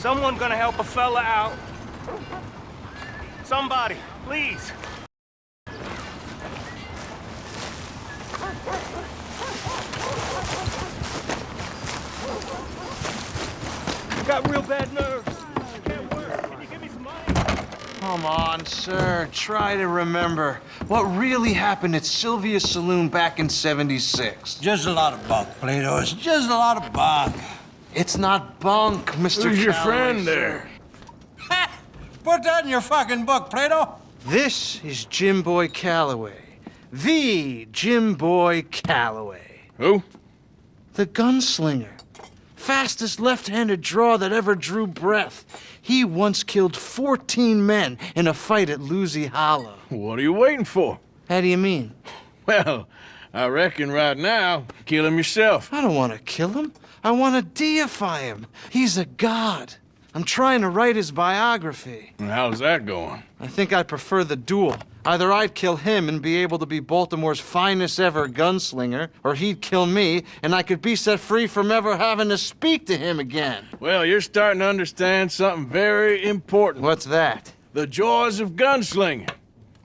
someone gonna help a fella out? Somebody, please. Got real bad nerves. Can't work. Can you give me some money? Come on, sir. Try to remember what really happened at Sylvia's Saloon back in '76. Just a lot of bunk, Plato. It's just a lot of bunk. It's not bunk, Mr. Who's your Calloway, friend sir. there? Ha! Put that in your fucking book, Plato. This is Jim Boy Calloway. The Jim Boy Calloway. Who? The gunslinger. Fastest left-handed draw that ever drew breath. He once killed 14 men in a fight at Lucy Hollow. What are you waiting for? How do you mean? Well, I reckon right now, kill him yourself. I don't want to kill him. I want to deify him. He's a god. I'm trying to write his biography. And how's that going? I think I prefer the duel. Either I'd kill him and be able to be Baltimore's finest ever gunslinger, or he'd kill me and I could be set free from ever having to speak to him again. Well, you're starting to understand something very important. What's that? The joys of gunslinging.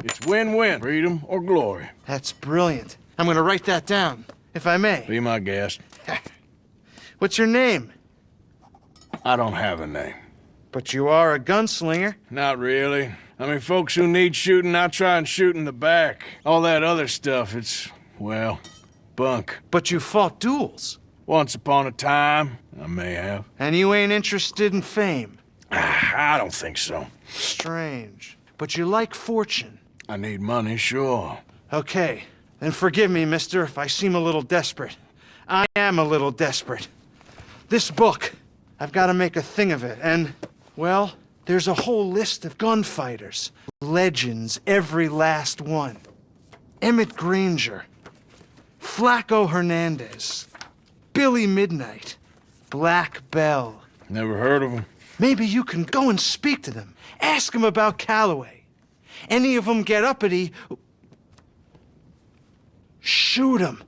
It's win-win, freedom or glory. That's brilliant. I'm gonna write that down, if I may. Be my guest. What's your name? I don't have a name. But you are a gunslinger. Not really. I mean, folks who need shooting, I try and shoot in the back. All that other stuff, it's, well, bunk. But you fought duels. Once upon a time, I may have. And you ain't interested in fame. I don't think so. Strange. But you like fortune. I need money, sure. Okay, then forgive me, mister, if I seem a little desperate. I am a little desperate. This book, I've got to make a thing of it, and, well, there's a whole list of gunfighters. Legends, every last one. Emmett Granger, Flaco Hernandez, Billy Midnight, Black Bell. Never heard of him. Maybe you can go and speak to them. Ask them about Calloway. Any of them get uppity, shoot 'em.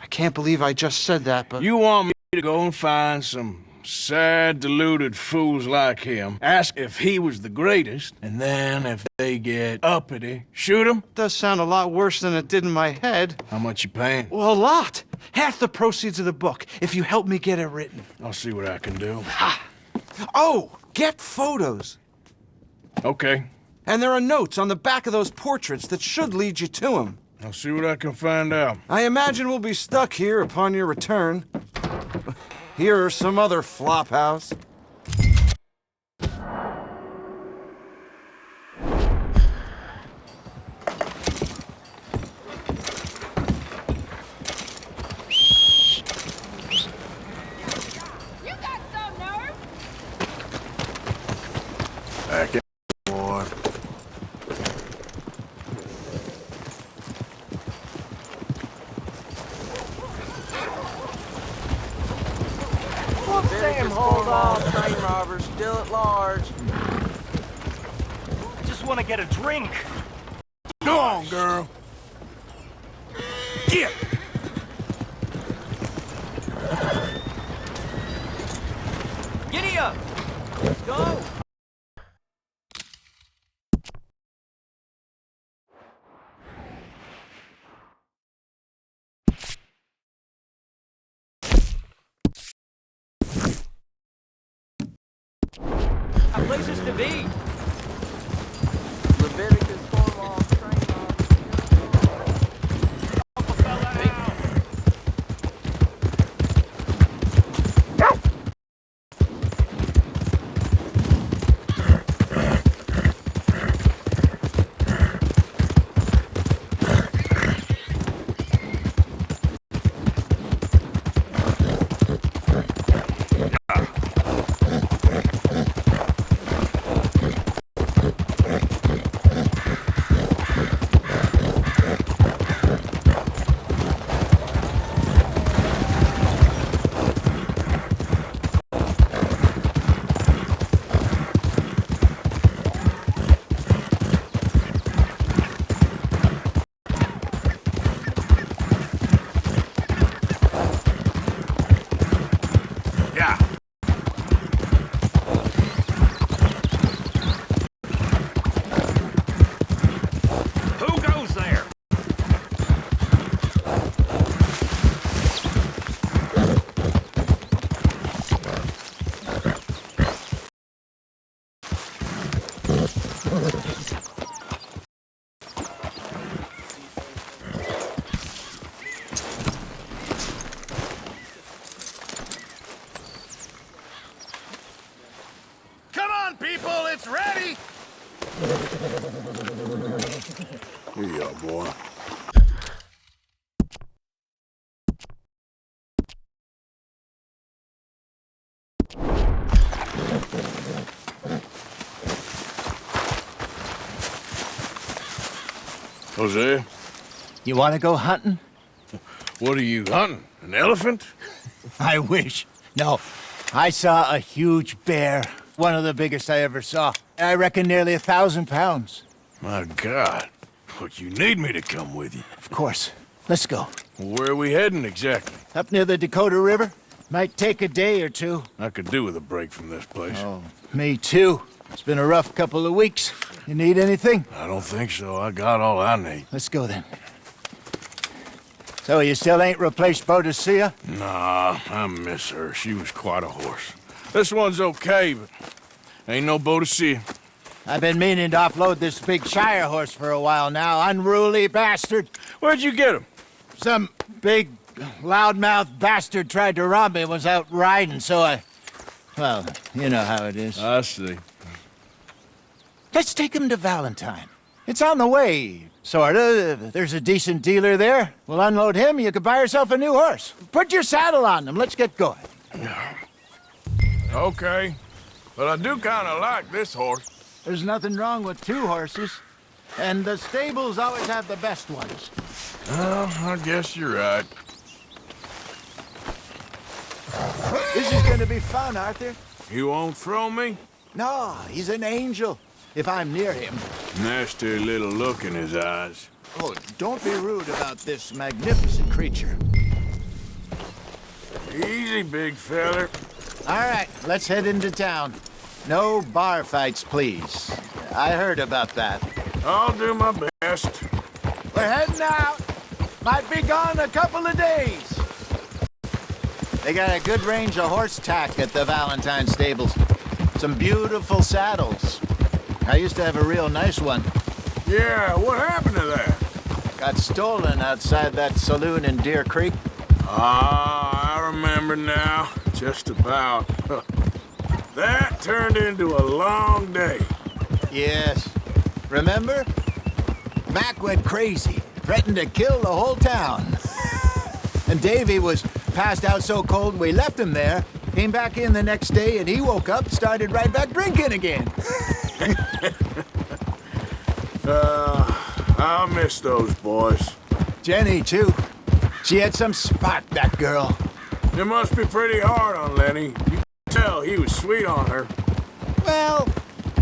I can't believe I just said that, but... You want me to go and find some sad, deluded fools like him, ask if he was the greatest, and then if they get uppity, shoot him? Does sound a lot worse than it did in my head. How much you paying? Well, a lot. Half the proceeds of the book, if you help me get it written. I'll see what I can do. Oh, get photos. Okay. And there are notes on the back of those portraits that should lead you to him. I'll see what I can find out. I imagine we'll be stuck here upon your return. Here are some other flophouse. You got some nerve. Back in, boy. Damn, hold on, train robbers still at large. I just want to get a drink. Go on, girl. Get! Giddy up. Let's go. Places to be. Leviticus, Cornwall, train robbers. Help a fella out. Jose, You want to go hunting? what are you hunting? An elephant? I wish. No, I saw a huge bear. One of the biggest I ever saw. I reckon nearly 1,000 pounds. My God. But you need me to come with you. Of course. Let's go. Where are we heading exactly? Up near the Dakota River. Might take a day or two. I could do with a break from this place. Oh, me too. It's been a rough couple of weeks. You need anything? I don't think so. I got all I need. Let's go then. So you still ain't replaced Boadicea? Nah, I miss her. She was quite a horse. This one's okay, but ain't no Boadicea. I've been meaning to offload this big Shire horse for a while now. Unruly bastard. Where'd you get him? Some big, loudmouth bastard tried to rob me and was out riding, so I... Well, you know how it is. I see. Let's take him to Valentine. It's on the way, sorta. There's a decent dealer there. We'll unload him, you could buy yourself a new horse. Put your saddle on him, let's get going. Okay. But I do kind of like this horse. There's nothing wrong with two horses. And the stables always have the best ones. Well, I guess you're right. This is gonna be fun, Arthur. You won't throw me? No, he's an angel. If I'm near him. Nasty little look in his eyes. Oh, don't be rude about this magnificent creature. Easy, big feller. All right, let's head into town. No bar fights, please. I heard about that. I'll do my best. We're heading out. Might be gone a couple of days. They got a good range of horse tack at the Valentine stables. Some beautiful saddles. I used to have a real nice one. Yeah, what happened to that? Got stolen outside that saloon in Deer Creek. Ah, I remember now. Just about. That turned into a long day. Yes. Remember? Mac went crazy, threatened to kill the whole town. And Davy was passed out so cold we left him there, came back in the next day, and he woke up, started right back drinking again. I'll miss those boys. Jenny, too. She had some spot, that girl. It must be pretty hard on Lenny. You can tell he was sweet on her. Well,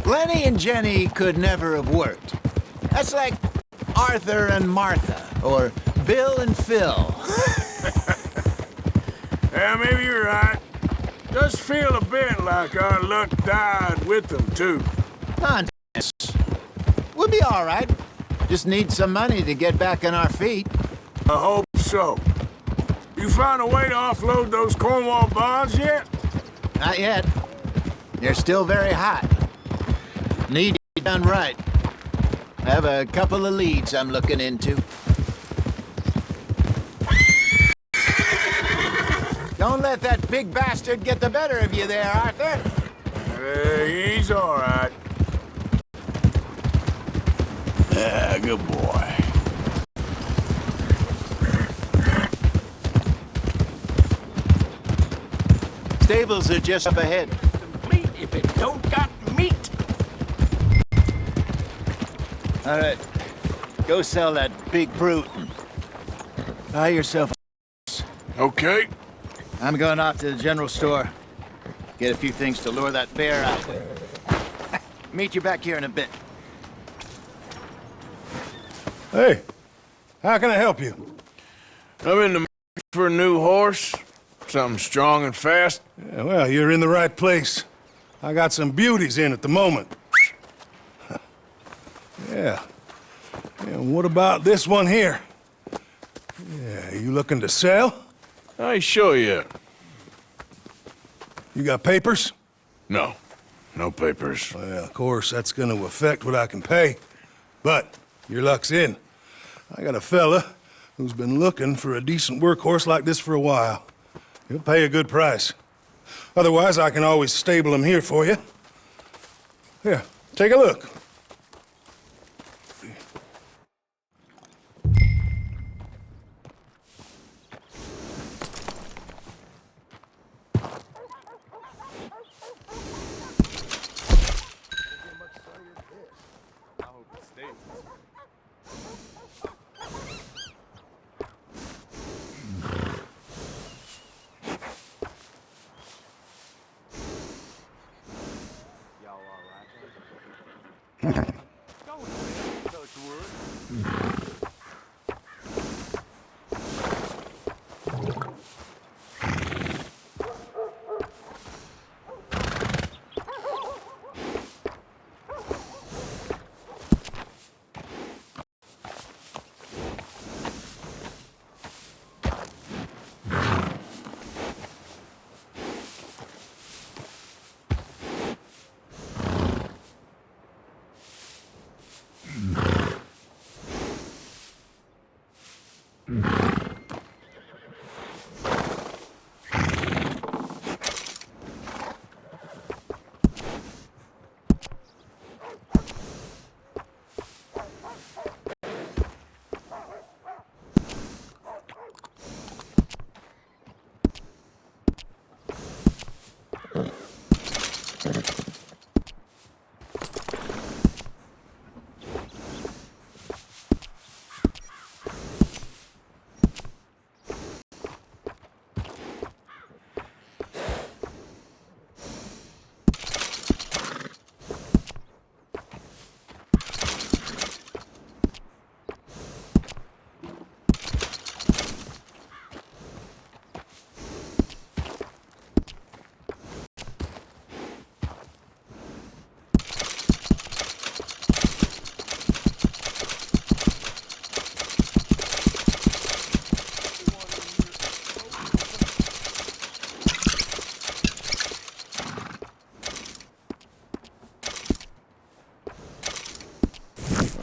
Lenny and Jenny could never have worked. That's like Arthur and Martha, or Bill and Phil. Yeah, maybe you're right. Does feel a bit like our luck died with them, too. Nonsense. We'll be all right. Just need some money to get back on our feet. I hope so. You found a way to offload those Cornwall bonds yet? Not yet. They're still very hot. Need to be done right. I have a couple of leads I'm looking into. Don't let that big bastard get the better of you there, Arthur. Hey, he's all right. Yeah, good boy. Stables are just up ahead. Meat if it don't got meat. All right. Go sell that big brute. Buy yourself a... Okay. I'm going off to the general store. Get a few things to lure that bear out with. Meet you back here in a bit. Hey, how can I help you? I'm in the market for a new horse. Something strong and fast. Yeah, well, you're in the right place. I got some beauties in at the moment. Yeah. And what about this one here? Yeah, you looking to sell? I ain't sure yet. You got papers? No. No papers. Well, of course, that's gonna affect what I can pay. But your luck's in. I got a fella who's been looking for a decent workhorse like this for a while. He'll pay a good price. Otherwise, I can always stable him here for you. Here, take a look.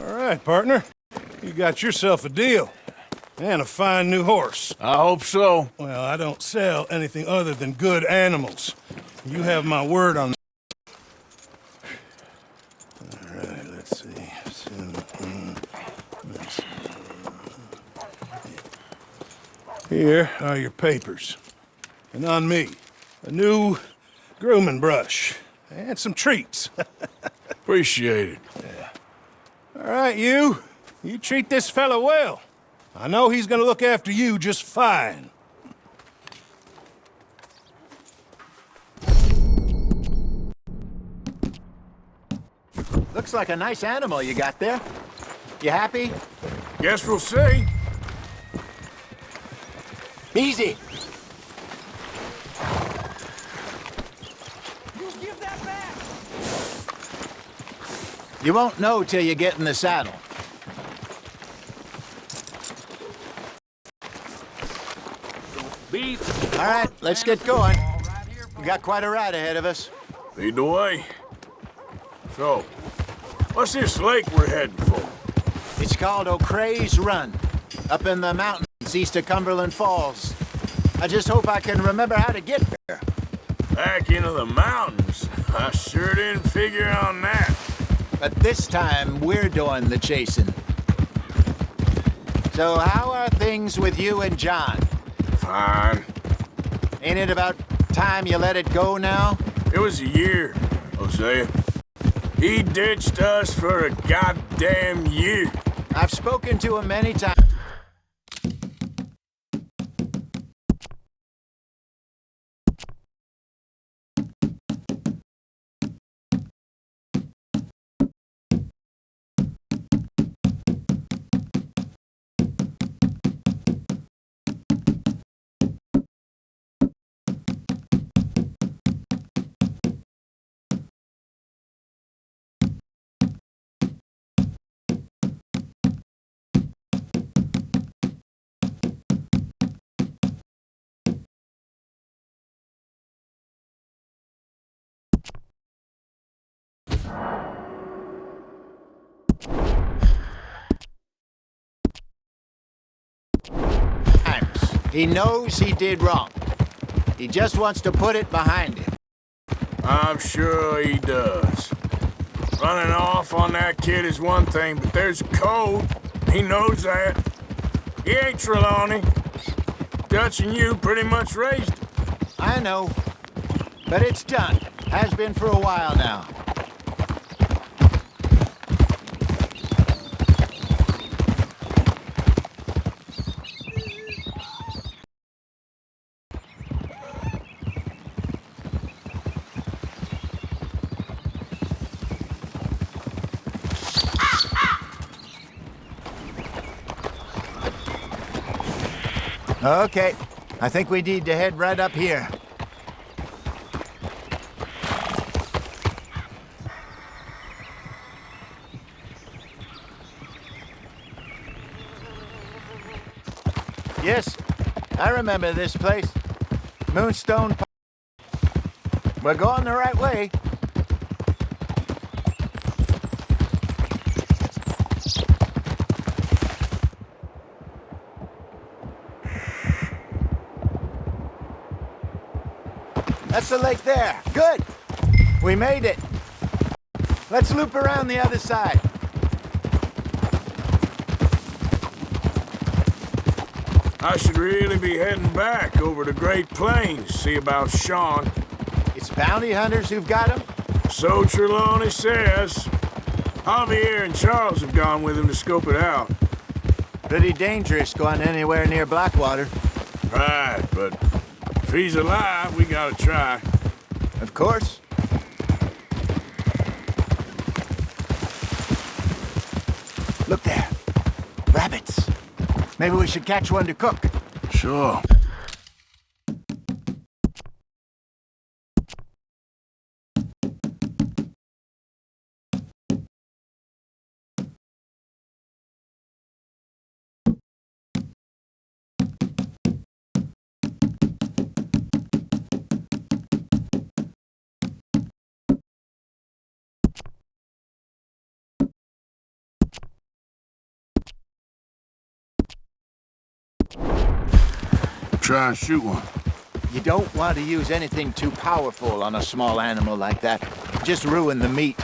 All right, partner. You got yourself a deal. And a fine new horse. I hope so. Well, I don't sell anything other than good animals. You have my word on that. All right, let's see. Here are your papers. And on me, a new grooming brush. And some treats. Appreciate it. All right, you. You treat this fella well. I know he's gonna look after you just fine. Looks like a nice animal you got there. You happy? Guess we'll see. Easy. You give that back! You won't know till you get in the saddle. Beef. All right, let's get going. We got quite a ride ahead of us. Lead the way. So, what's this lake we're heading for? It's called O'Creagh's Run, up in the mountains east of Cumberland Falls. I just hope I can remember how to get there. Back into the mountains? I sure didn't figure on that. But this time, we're doing the chasing. So how are things with you and John? Fine. Ain't it about time you let it go now? It was a year, Hosea. He ditched us for a goddamn year. I've spoken to him many times. He knows he did wrong. He just wants to put it behind him. I'm sure he does. Running off on that kid is one thing, but there's a code. He knows that. He ain't Trelawney. Dutch and you pretty much raised him. I know. But it's done. Has been for a while now. Okay, I think we need to head right up here. Yes, I remember this place. Moonstone. We're going the right way. That's the lake there. Good. We made it. Let's loop around the other side. I should really be heading back over the Great Plains, see about Sean. It's bounty hunters who've got him? So Trelawney says. Javier and Charles have gone with him to scope it out. Pretty dangerous going anywhere near Blackwater. Right, but if he's alive, we gotta try. Of course. Look there. Rabbits. Maybe we should catch one to cook. Sure. Try and shoot one. You don't want to use anything too powerful on a small animal like that. Just ruin the meat.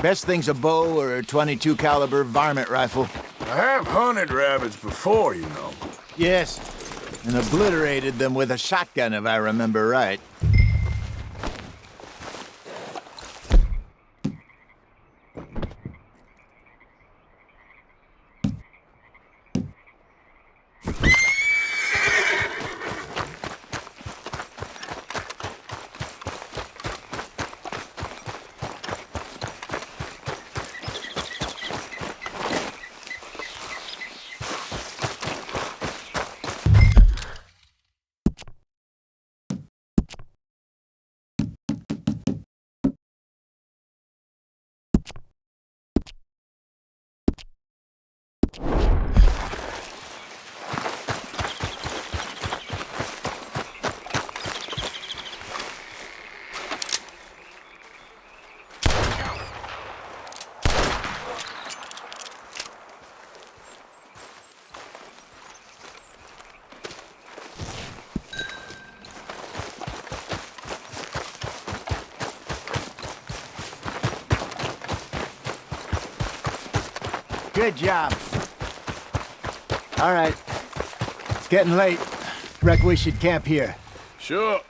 Best thing's a bow or a .22 caliber varmint rifle. I have hunted rabbits before, you know. Yes, and obliterated them with a shotgun if I remember right. Good job. All right. It's getting late. Reckon we should camp here. Sure.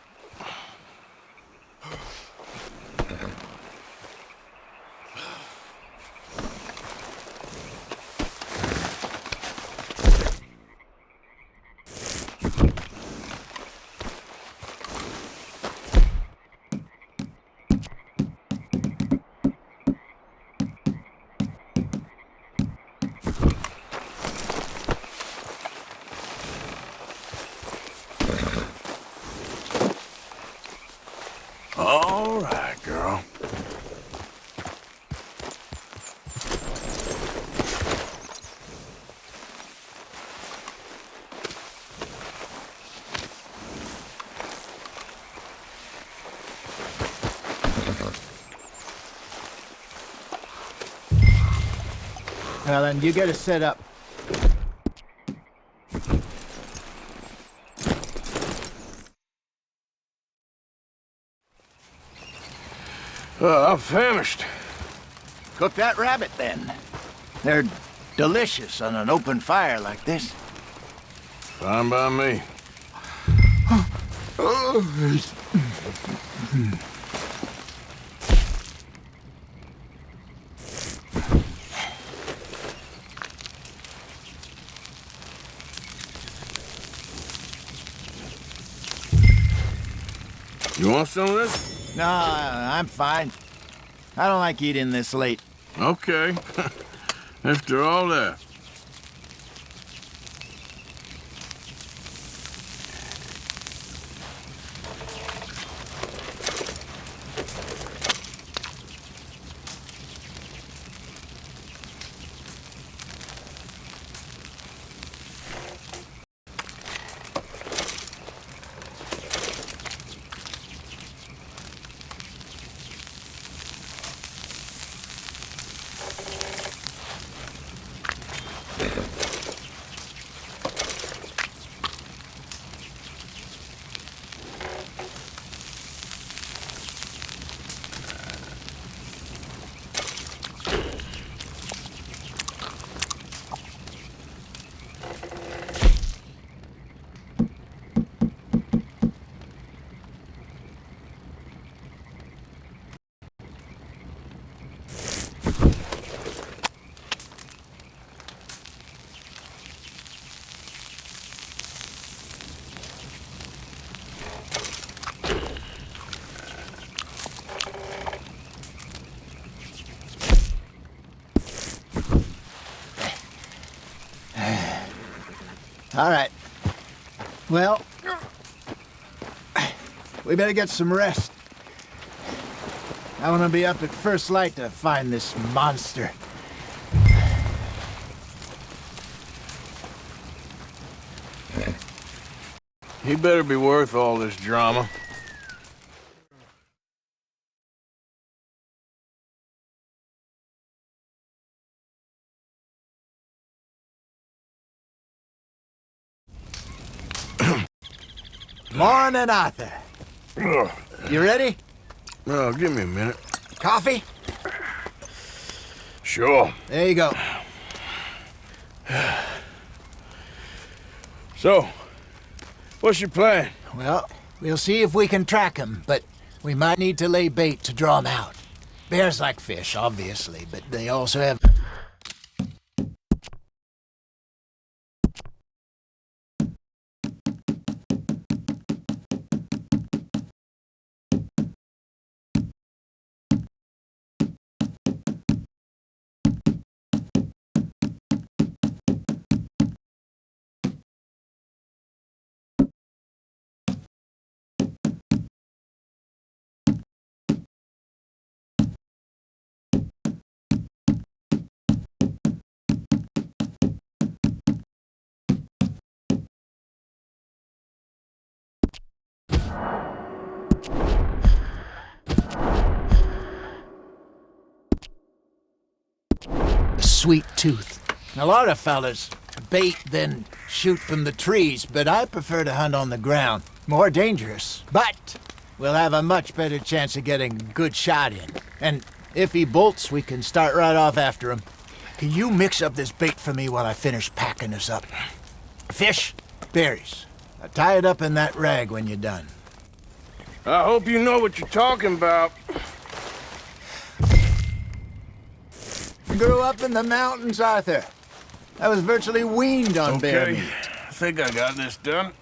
All right, girl. Well, then you get it set up. I'm famished. Cook that rabbit, then. They're delicious on an open fire like this. Fine by me. You want some of this? No, I'm fine. I don't like eating this late. Okay. After all that. All right. Well, we better get some rest. I want to be up at first light to find this monster. He better be worth all this drama. Morning, Arthur. You ready? Oh, give me a minute. Coffee? Sure. There you go. So, what's your plan? Well, we'll see if we can track him, but we might need to lay bait to draw him out. Bears like fish, obviously, but they also have... sweet tooth. A lot of fellas bait, then shoot from the trees, but I prefer to hunt on the ground. More dangerous, but we'll have a much better chance of getting a good shot in. And if he bolts, we can start right off after him. Can you mix up this bait for me while I finish packing this up? Fish, berries. Now tie it up in that rag when you're done. I hope you know what you're talking about. Grew up in the mountains, Arthur. I was virtually weaned on bear Okay, meat. I think I got this done.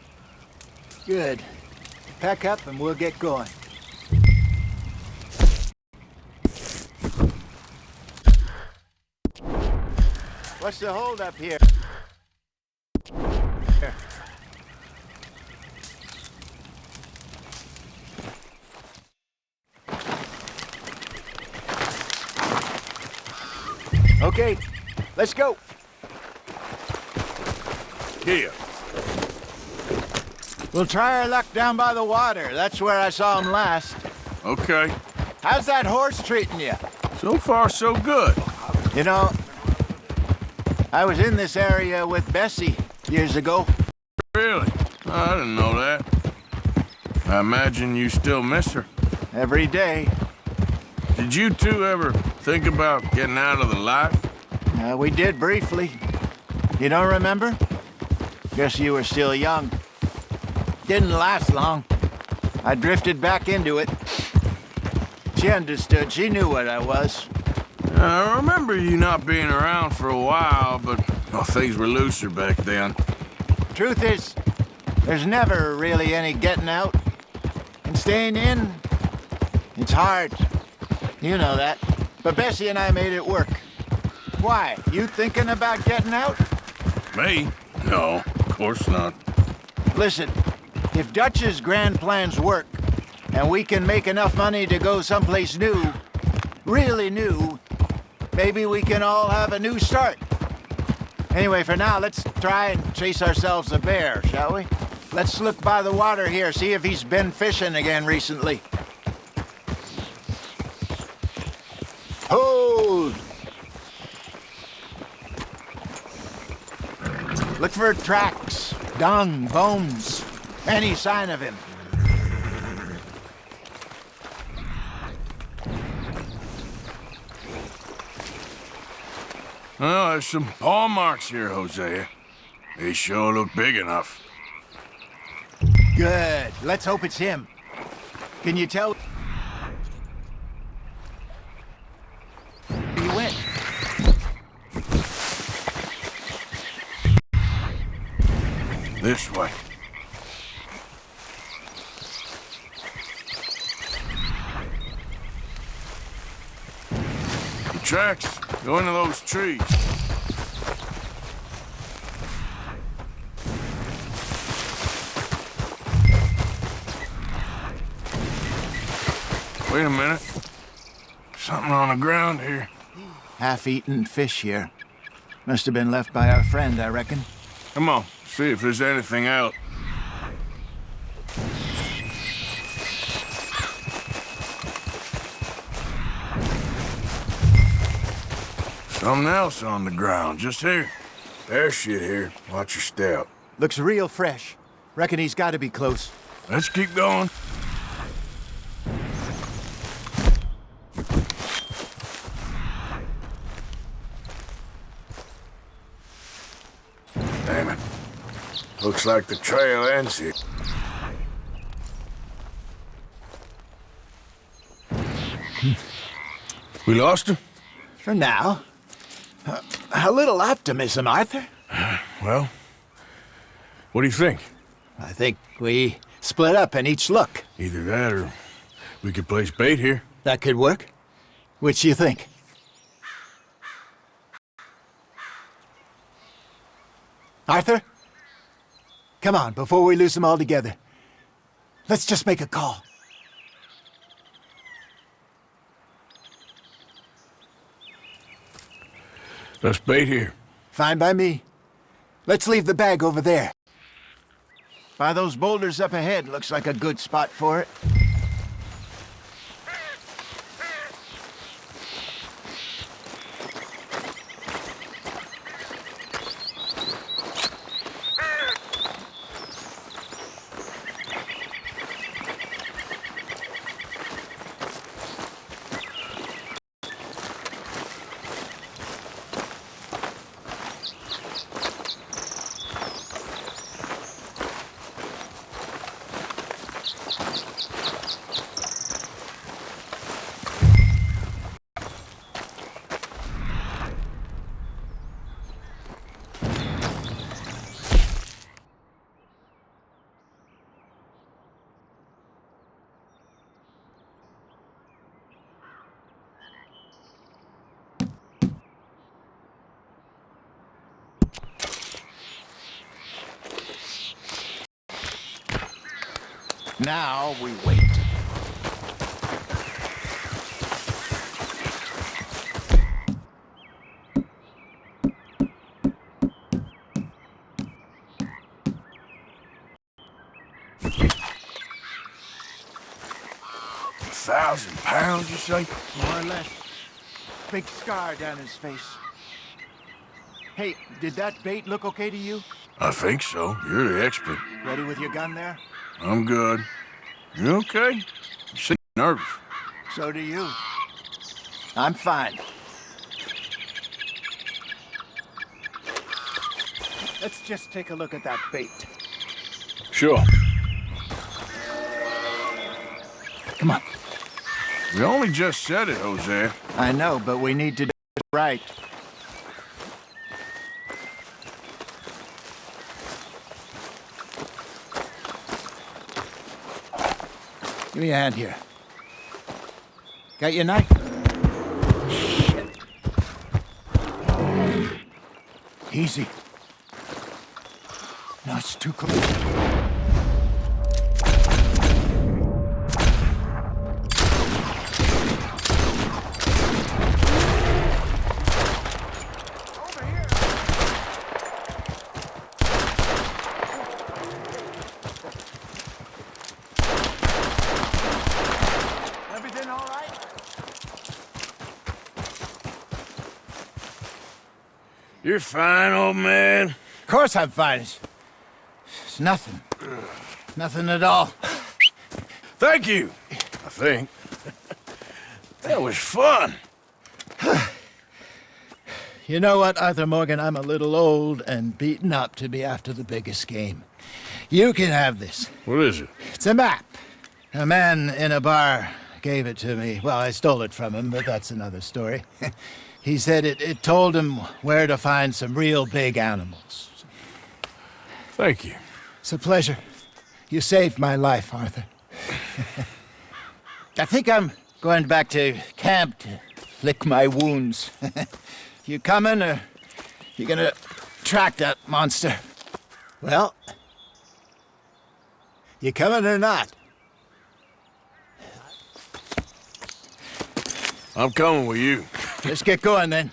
Good. Pack up and we'll get going. What's the hold up here? Here. Okay, let's go. Here. We'll try our luck down by the water. That's where I saw him last. Okay. How's that horse treating you? So far, so good. You know, I was in this area with Bessie years ago. Really? I didn't know that. I imagine you still miss her. Every day. Did you two ever think about getting out of the life? We did briefly. You don't remember? Guess you were still young. Didn't last long. I drifted back into it. She understood. She knew what I was. I remember you not being around for a while, but well, things were looser back then. Truth is, there's never really any getting out. And staying in, it's hard. You know that. But Bessie and I made it work. Why? You thinking about getting out? Me? No, of course not. Listen, if Dutch's grand plans work, and we can make enough money to go someplace new, really new, maybe we can all have a new start. Anyway, for now, let's try and chase ourselves a bear, shall we? Let's look by the water here, see if he's been fishing again recently. Hold! Look for tracks, dung, bones, any sign of him. Well, there's some paw marks here, Hosea. They sure look big enough. Good. Let's hope it's him. Can you tell? He went. This way. The tracks go into those trees. Wait a minute. Something on the ground here. Half-eaten fish here. Must have been left by our friend, I reckon. Come on, see if there's anything out. Something else on the ground, just here. There's shit here. Watch your step. Looks real fresh. Reckon he's got to be close. Let's keep going. Damn it. Looks like the trail ends here. We lost him? For now. A little optimism, Arthur. Well, what do you think? I think we split up and each look. Either that or we could place bait here. That could work. Which you think? Arthur? Come on, before we lose them all together. Let's just make a call. Let's bait here. Fine by me. Let's leave the bag over there. By those boulders up ahead, looks like a good spot for it. Now we wait. £1,000, you say? More or less. Big scar down his face. Hey, did that bait look okay to you? I think so. You're the expert. Ready with your gun there? I'm good. You okay? You seem nervous. So do you. I'm fine. Let's just take a look at that bait. Sure. Come on. We only just said it, Jose. I know, but we need to do it right. Give me a hand here. Got your knife? Shit. Easy. No, it's too close. Everything all right? You're fine, old man. Of course I'm fine. It's nothing. Nothing at all. Thank you, I think. That was fun. You know what, Arthur Morgan? I'm a little old and beaten up to be after the biggest game. You can have this. What is it? It's a map. A man in a bar gave it to me. Well, I stole it from him, but that's another story. He said it told him where to find some real big animals. Thank you. It's a pleasure. You saved my life, Arthur. I think I'm going back to camp to lick my wounds. You coming, or you gonna track that monster? Well, you coming or not? I'm coming with you. Let's get going then.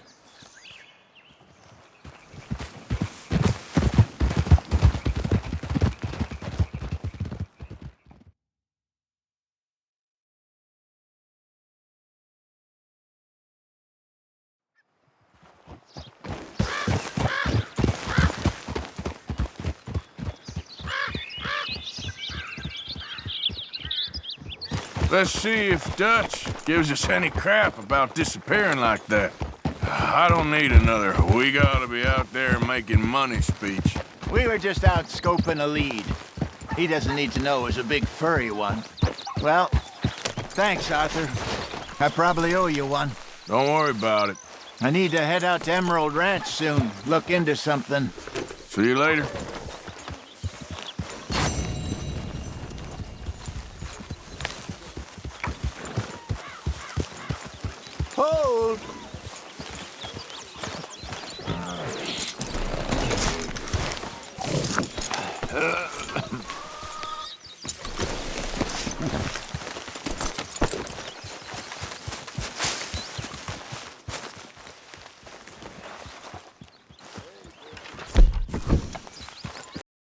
Let's see if Dutch gives us any crap about disappearing like that. I don't need another "we gotta be out there making money" speech. We were just out scoping a lead. He doesn't need to know it was a big furry one. Well, thanks, Arthur. I probably owe you one. Don't worry about it. I need to head out to Emerald Ranch soon, look into something. See you later. Hold!